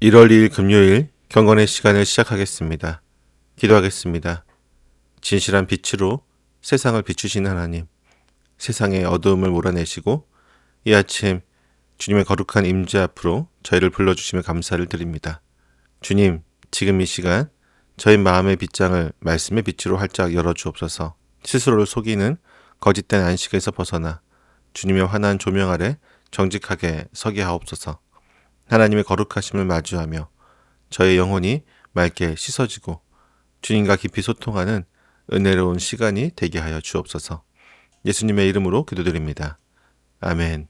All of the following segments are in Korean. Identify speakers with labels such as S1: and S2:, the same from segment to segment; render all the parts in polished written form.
S1: 1월 2일 금요일 경건의 시간을 시작하겠습니다. 기도하겠습니다. 진실한 빛으로 세상을 비추시는 하나님, 세상의 어두움을 몰아내시고 이 아침 주님의 거룩한 임재 앞으로 저희를 불러주시며 감사를 드립니다. 주님, 지금 이 시간 저희 마음의 빗장을 말씀의 빛으로 활짝 열어주옵소서. 스스로를 속이는 거짓된 안식에서 벗어나 주님의 환한 조명 아래 정직하게 서게 하옵소서. 하나님의 거룩하심을 마주하며 저의 영혼이 맑게 씻어지고 주님과 깊이 소통하는 은혜로운 시간이 되게 하여 주옵소서. 예수님의 이름으로 기도드립니다. 아멘.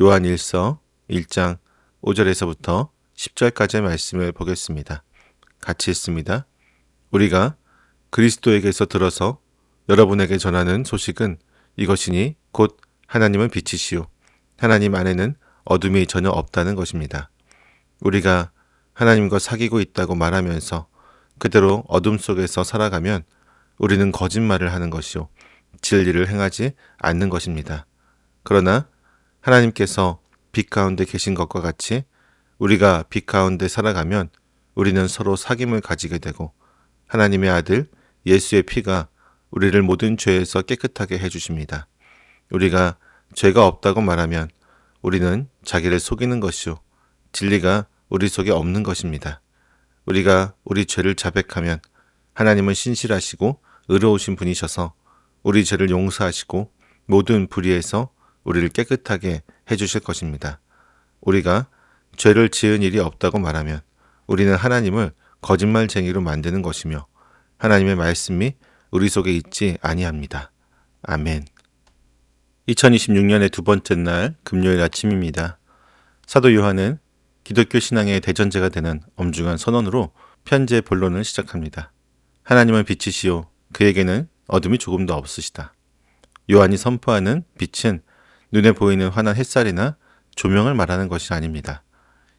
S1: 요한 1서 1장 5절에서부터 10절까지의 말씀을 보겠습니다. 같이 읽습니다. 우리가 그리스도에게서 들어서 여러분에게 전하는 소식은 이것이니 곧 하나님은 빛이시요 하나님 안에는 어둠이 전혀 없다는 것입니다. 우리가 하나님과 사귀고 있다고 말하면서 그대로 어둠 속에서 살아가면 우리는 거짓말을 하는 것이요 진리를 행하지 않는 것입니다. 그러나 하나님께서 빛 가운데 계신 것과 같이 우리가 빛 가운데 살아가면 우리는 서로 사귐을 가지게 되고 하나님의 아들 예수의 피가 우리를 모든 죄에서 깨끗하게 해주십니다. 우리가 죄가 없다고 말하면 우리는 자기를 속이는 것이요 진리가 우리 속에 없는 것입니다. 우리가 우리 죄를 자백하면 하나님은 신실하시고 의로우신 분이셔서 우리 죄를 용서하시고 모든 불의에서 우리를 깨끗하게 해주실 것입니다. 우리가 죄를 지은 일이 없다고 말하면 우리는 하나님을 거짓말쟁이로 만드는 것이며 하나님의 말씀이 우리 속에 있지 아니합니다. 아멘. 2026년의 두 번째 날 금요일 아침입니다. 사도 요한은 기독교 신앙의 대전제가 되는 엄중한 선언으로 편지의 본론을 시작합니다. 하나님은 빛이시요 그에게는 어둠이 조금도 없으시다. 요한이 선포하는 빛은 눈에 보이는 환한 햇살이나 조명을 말하는 것이 아닙니다.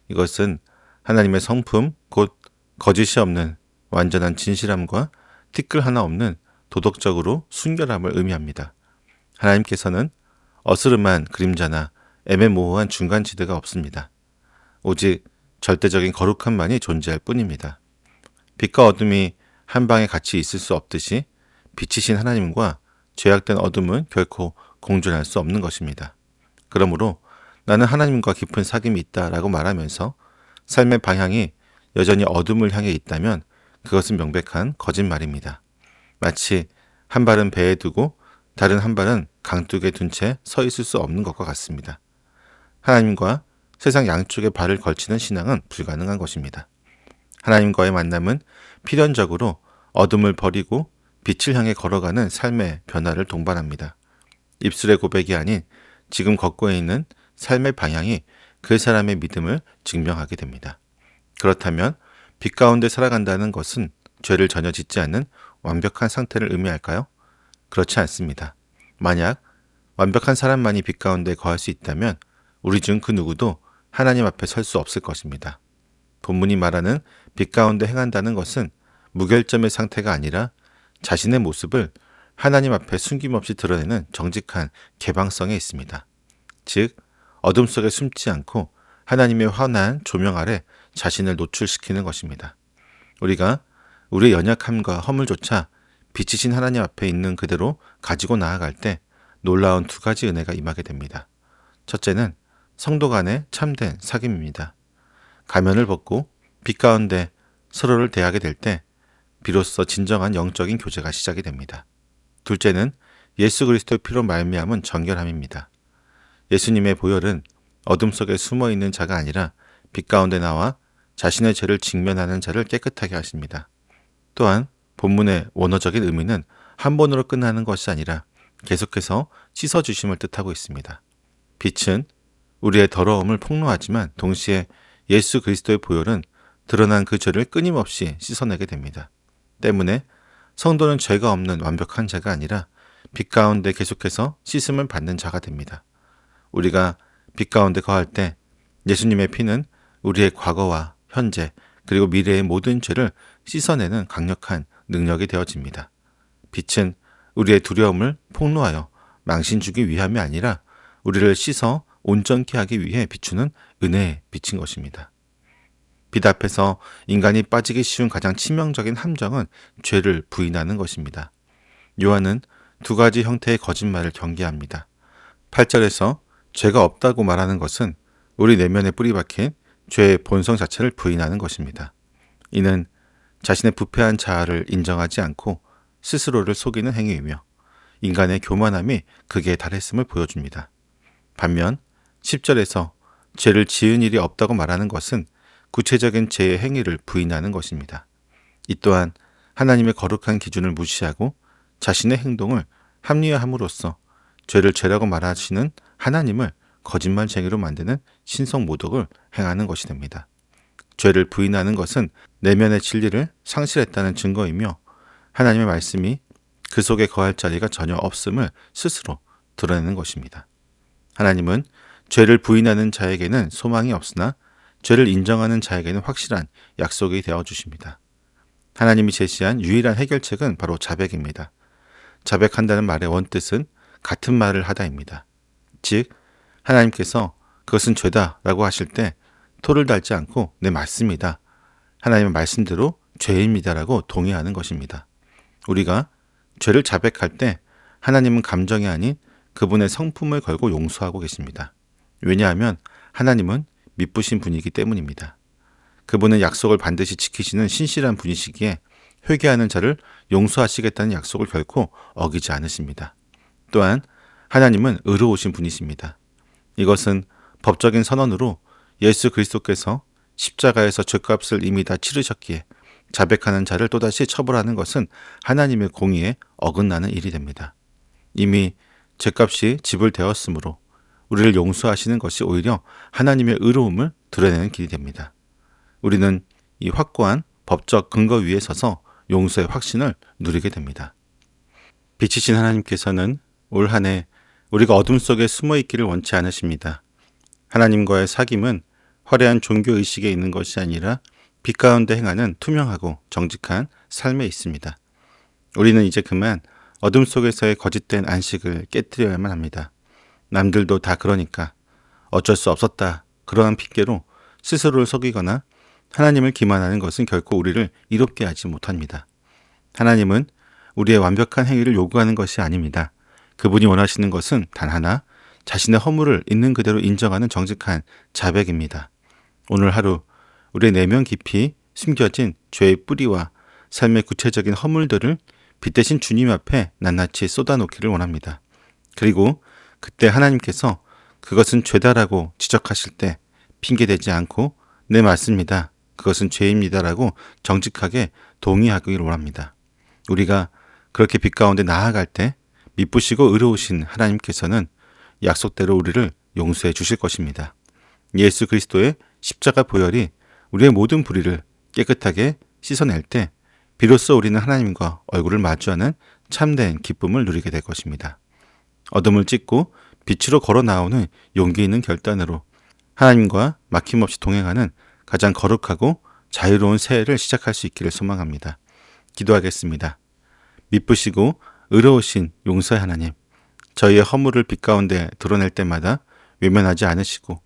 S1: 이것은 하나님의 성품, 곧 거짓이 없는 완전한 진실함과 티끌 하나 없는 도덕적으로 순결함을 의미합니다. 하나님께서는 어스름한 그림자나 애매모호한 중간지대가 없습니다. 오직 절대적인 거룩함만이 존재할 뿐입니다. 빛과 어둠이 한 방에 같이 있을 수 없듯이 빛이신 하나님과 죄악된 어둠은 결코 공존할 수 없는 것입니다. 그러므로 나는 하나님과 깊은 사귐이 있다라고 말하면서 삶의 방향이 여전히 어둠을 향해 있다면 그것은 명백한 거짓말입니다. 마치 한 발은 배에 두고 다른 한 발은 강둑에 둔 채 서 있을 수 없는 것과 같습니다. 하나님과 세상 양쪽에 발을 걸치는 신앙은 불가능한 것입니다. 하나님과의 만남은 필연적으로 어둠을 버리고 빛을 향해 걸어가는 삶의 변화를 동반합니다. 입술의 고백이 아닌 지금 걷고 있는 삶의 방향이 그 사람의 믿음을 증명하게 됩니다. 그렇다면 빛 가운데 살아간다는 것은 죄를 전혀 짓지 않는 완벽한 상태를 의미할까요? 그렇지 않습니다. 만약 완벽한 사람만이 빛 가운데 거할 수 있다면 우리 중 그 누구도 하나님 앞에 설 수 없을 것입니다. 본문이 말하는 빛 가운데 행한다는 것은 무결점의 상태가 아니라 자신의 모습을 하나님 앞에 숨김없이 드러내는 정직한 개방성에 있습니다. 즉, 어둠 속에 숨지 않고 하나님의 환한 조명 아래 자신을 노출시키는 것입니다. 우리가 우리의 연약함과 허물조차 빛이신 하나님 앞에 있는 그대로 가지고 나아갈 때 놀라운 두 가지 은혜가 임하게 됩니다. 첫째는 성도 간의 참된 사귐입니다. 가면을 벗고 빛 가운데 서로를 대하게 될 때 비로소 진정한 영적인 교제가 시작이 됩니다. 둘째는 예수 그리스도의 피로 말미암은 정결함입니다. 예수님의 보혈은 어둠 속에 숨어 있는 자가 아니라 빛 가운데 나와 자신의 죄를 직면하는 자를 깨끗하게 하십니다. 또한 본문의 원어적인 의미는 한 번으로 끝나는 것이 아니라 계속해서 씻어주심을 뜻하고 있습니다. 빛은 우리의 더러움을 폭로하지만 동시에 예수 그리스도의 보혈은 드러난 그 죄를 끊임없이 씻어내게 됩니다. 때문에 성도는 죄가 없는 완벽한 자가 아니라 빛 가운데 계속해서 씻음을 받는 자가 됩니다. 우리가 빛 가운데 거할 때 예수님의 피는 우리의 과거와 현재 그리고 미래의 모든 죄를 씻어내는 강력한 능력이 되어집니다. 빛은 우리의 두려움을 폭로하여 망신 주기 위함이 아니라 우리를 씻어 온전케 하기 위해 비추는 은혜의 빛인 것입니다. 빛 앞에서 인간이 빠지기 쉬운 가장 치명적인 함정은 죄를 부인하는 것입니다. 요한은 두 가지 형태의 거짓말을 경계합니다. 8절에서 죄가 없다고 말하는 것은 우리 내면에 뿌리박힌 죄의 본성 자체를 부인하는 것입니다. 이는 자신의 부패한 자아를 인정하지 않고 스스로를 속이는 행위이며 인간의 교만함이 극에 달했음을 보여줍니다. 반면 10절에서 죄를 지은 일이 없다고 말하는 것은 구체적인 죄의 행위를 부인하는 것입니다. 이 또한 하나님의 거룩한 기준을 무시하고 자신의 행동을 합리화함으로써 죄를 죄라고 말하시는 하나님을 거짓말쟁이로 만드는 신성모독을 행하는 것이 됩니다. 죄를 부인하는 것은 내면의 진리를 상실했다는 증거이며 하나님의 말씀이 그 속에 거할 자리가 전혀 없음을 스스로 드러내는 것입니다. 하나님은 죄를 부인하는 자에게는 소망이 없으나 죄를 인정하는 자에게는 확실한 약속이 되어 주십니다. 하나님이 제시한 유일한 해결책은 바로 자백입니다. 자백한다는 말의 원뜻은 같은 말을 하다입니다. 즉, 하나님께서 그것은 죄다 라고 하실 때 토를 달지 않고 네, 맞습니다. 하나님의 말씀대로 죄입니다 라고 동의하는 것입니다. 우리가 죄를 자백할 때 하나님은 감정이 아닌 그분의 성품을 걸고 용서하고 계십니다. 왜냐하면 하나님은 미쁘신 분이기 때문입니다. 그분은 약속을 반드시 지키시는 신실한 분이시기에 회개하는 자를 용서하시겠다는 약속을 결코 어기지 않으십니다. 또한 하나님은 의로우신 분이십니다. 이것은 법적인 선언으로 예수 그리스도께서 십자가에서 죄값을 이미 다 치르셨기에 자백하는 자를 또다시 처벌하는 것은 하나님의 공의에 어긋나는 일이 됩니다. 이미 죄값이 지불되었으므로 우리를 용서하시는 것이 오히려 하나님의 의로움을 드러내는 길이 됩니다. 우리는 이 확고한 법적 근거 위에 서서 용서의 확신을 누리게 됩니다. 빛이신 하나님께서는 올 한 해 우리가 어둠 속에 숨어 있기를 원치 않으십니다. 하나님과의 사귐은 화려한 종교의식에 있는 것이 아니라 빛 가운데 행하는 투명하고 정직한 삶에 있습니다. 우리는 이제 그만 어둠 속에서의 거짓된 안식을 깨뜨려야만 합니다. 남들도 다 그러니까 어쩔 수 없었다 그러한 핑계로 스스로를 속이거나 하나님을 기만하는 것은 결코 우리를 이롭게 하지 못합니다. 하나님은 우리의 완벽한 행위를 요구하는 것이 아닙니다. 그분이 원하시는 것은 단 하나, 자신의 허물을 있는 그대로 인정하는 정직한 자백입니다. 오늘 하루 우리의 내면 깊이 숨겨진 죄의 뿌리와 삶의 구체적인 허물들을 빛 대신 주님 앞에 낱낱이 쏟아놓기를 원합니다. 그리고 그때 하나님께서 그것은 죄다라고 지적하실 때 핑계대지 않고 네, 맞습니다. 그것은 죄입니다라고 정직하게 동의하기를 원합니다. 우리가 그렇게 빛 가운데 나아갈 때 미쁘시고 의로우신 하나님께서는 약속대로 우리를 용서해 주실 것입니다. 예수 그리스도의 십자가 보혈이 우리의 모든 불의를 깨끗하게 씻어낼 때 비로소 우리는 하나님과 얼굴을 마주하는 참된 기쁨을 누리게 될 것입니다. 어둠을 찢고 빛으로 걸어 나오는 용기 있는 결단으로 하나님과 막힘없이 동행하는 가장 거룩하고 자유로운 새해를 시작할 수 있기를 소망합니다. 기도하겠습니다. 미쁘시고 의로우신 용서의 하나님, 저희의 허물을 빛 가운데 드러낼 때마다 외면하지 않으시고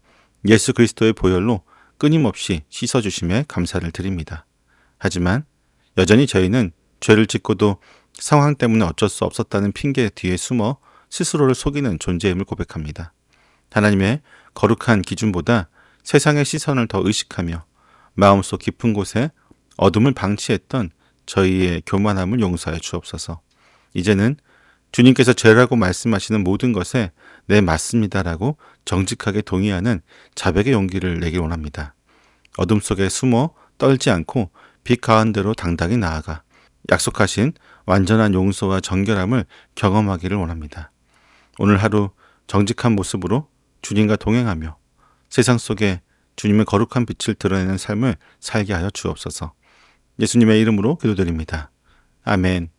S1: 예수 그리스도의 보혈로 끊임없이 씻어주심에 감사를 드립니다. 하지만 여전히 저희는 죄를 짓고도 상황 때문에 어쩔 수 없었다는 핑계 뒤에 숨어 스스로를 속이는 존재임을 고백합니다. 하나님의 거룩한 기준보다 세상의 시선을 더 의식하며 마음속 깊은 곳에 어둠을 방치했던 저희의 교만함을 용서하여 주옵소서. 이제는 주님께서 죄라고 말씀하시는 모든 것에 네, 맞습니다라고 정직하게 동의하는 자백의 용기를 내길 원합니다. 어둠 속에 숨어 떨지 않고 빛 가운데로 당당히 나아가 약속하신 완전한 용서와 정결함을 경험하기를 원합니다. 오늘 하루 정직한 모습으로 주님과 동행하며 세상 속에 주님의 거룩한 빛을 드러내는 삶을 살게 하여 주옵소서. 예수님의 이름으로 기도드립니다. 아멘.